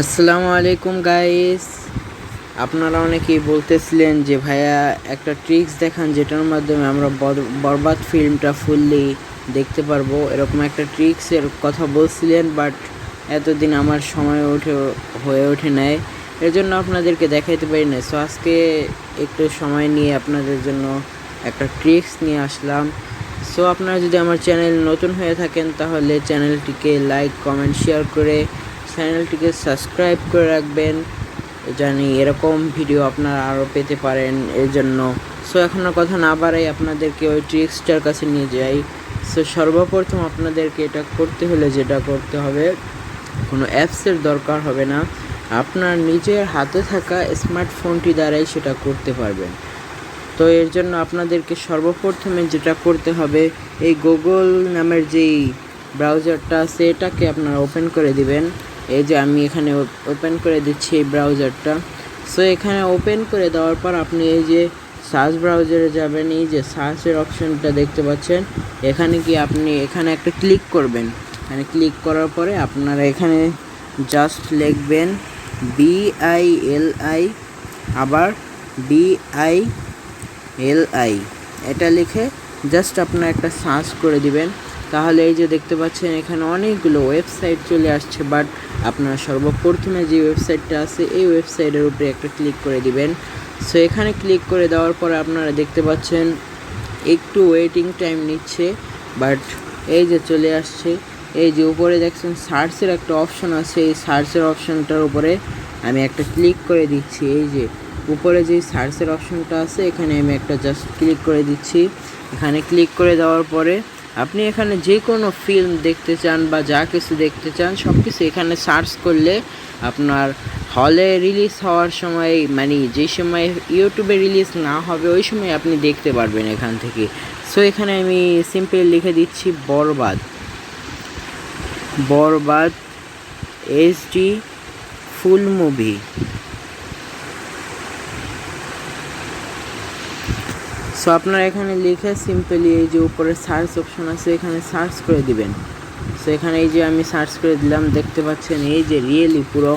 আসসালামু আলাইকুম গাইস। আপনারা অনেকেই বলতেছিলেন যে ভাইয়া একটা ট্রিক্স দেখান যেটার মাধ্যমে আমরা বরবাদ ফিল্মটা ফুললি দেখতে পারবো। এরকম একটা ট্রিক্সের কথা বলছিলেন, বাট এতদিন আমার সময় হয়ে ওঠে নাই, এর জন্য আপনাদেরকে দেখাইতে পারি না। সো আজকে একটু সময় নিয়ে আপনাদের জন্য একটা ট্রিক্স নিয়ে আসলাম। সো আপনারা যদি আমার চ্যানেল নতুন হয়ে থাকেন তাহলে চ্যানেলটিকে লাইক, কমেন্ট, শেয়ার করে চ্যানেলটিকে সাবস্ক্রাইব করে রাখবেন, জানি এরকম ভিডিও আপনারা আরও পেতে পারেন এর জন্য। সো এখন আর কথা না বাড়াই, আপনাদেরকে ওই ট্রিক্সটার কাছে নিয়ে যাই। সো সর্বপ্রথম আপনাদেরকে এটা করতে হলে যেটা করতে হবে, কোনো অ্যাপসের দরকার হবে না, আপনার নিজের হাতে থাকা স্মার্টফোনটি দ্বারাই সেটা করতে পারবেন। তো এর জন্য আপনাদেরকে সর্বপ্রথমে যেটা করতে হবে, এই গুগল নামের যেই ব্রাউজারটা আছে এটাকে আপনারা ওপেন করে দিবেন। এই যে আমি এখানে ওপেন করে দিচ্ছি এই ব্রাউজারটা। সো এখানে ওপেন করে দেওয়ার পর আপনি এই যে সার্চ ব্রাউজারে যাবেন, এই যে সার্চের অপশনটা দেখতে পাচ্ছেন, এখানে কি আপনি এখানে একটা ক্লিক করবেন। এখানে ক্লিক করার পরে আপনারা এখানে জাস্ট লিখবেন BILI, আবার BILI, এটা লিখে জাস্ট আপনার একটা সার্চ করে দিবেন। তাহলে এই যে দেখতে পাচ্ছেন এখানে অনেকগুলো ওয়েবসাইট চলে আসছে, বাট আপনার সর্বপ্রথমে যে ওয়েবসাইটটা আছে এই ওয়েবসাইটের উপরে একটা ক্লিক করে দিবেন। সো এখানে ক্লিক করে দেওয়ার পরে আপনারা দেখতে পাচ্ছেন একটু ওয়েটিং টাইম নিচ্ছে, বাট এই যে চলে আসছে। এই যে উপরে দেখছেন সার্চের একটা অপশন আছে, এই সার্চের অপশনটার উপরে আমি একটা ক্লিক করে দিচ্ছি। এই যে উপরে যে সার্চের অপশনটা আছে এখানে আমি একটা জাস্ট ক্লিক করে দিচ্ছি। এখানে ক্লিক করে দেওয়ার পরে আপনি এখানে যে কোনো ফিল্ম দেখতে চান বা যা কিছু দেখতে চান সব কিছু এখানে সার্চ করলে আপনার হলে রিলিজ হওয়ার সময়, মানে যে সময় ইউটিউবে রিলিজ না হবে ওই সময় আপনি দেখতে পারবেন এখান থেকে। সো এখানে আমি সিম্পল লিখে দিচ্ছি বরবাদ HD ফুল মুভি। সো আপনারা এখানে লিখে সিম্পলি এই যে উপরে সার্চ অপশন আছে এখানে সার্চ করে দিবেন। সো এখানে এই যে আমি সার্চ করে দিলাম, দেখতে পাচ্ছেন এই যে রিয়েলি পুরো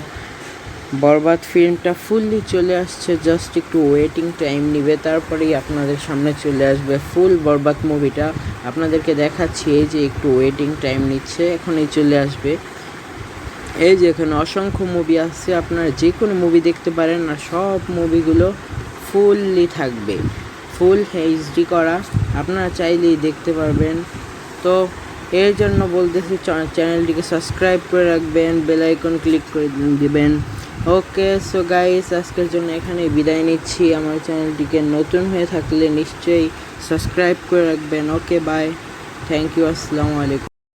বরবাদ ফিল্মটা ফুললি চলে আসছে। জাস্ট একটু ওয়েটিং টাইম নেবে, তারপরেই আপনাদের সামনে চলে আসবে ফুল বরবাদ মুভিটা। আপনাদেরকে দেখাচ্ছি, এই যে একটু ওয়েটিং টাইম নিচ্ছে, এখনই চলে আসবে। এই যে এখানে অসংখ্য মুভি আছে, আপনারা যে কোনো মুভি দেখতে পারেন, আর সব মুভিগুলো ফুললি থাকবে, ফুল HD করা, আপনারা চাইলেই দেখতে পারবেন। তো এর জন্য বলতেছি চ্যানেলটিকে সাবস্ক্রাইব করে রাখবেন, বেল আইকন ক্লিক করে দিবেন। ওকে, সো গাইস আজকের জন্য এখানে বিদায় নিচ্ছি। আমার চ্যানেলটিকে নতুন হয়ে থাকলে নিশ্চয়ই সাবস্ক্রাইব করে রাখবেন। ওকে, বাই, থ্যাংক ইউ, আসসালামু আলাইকুম।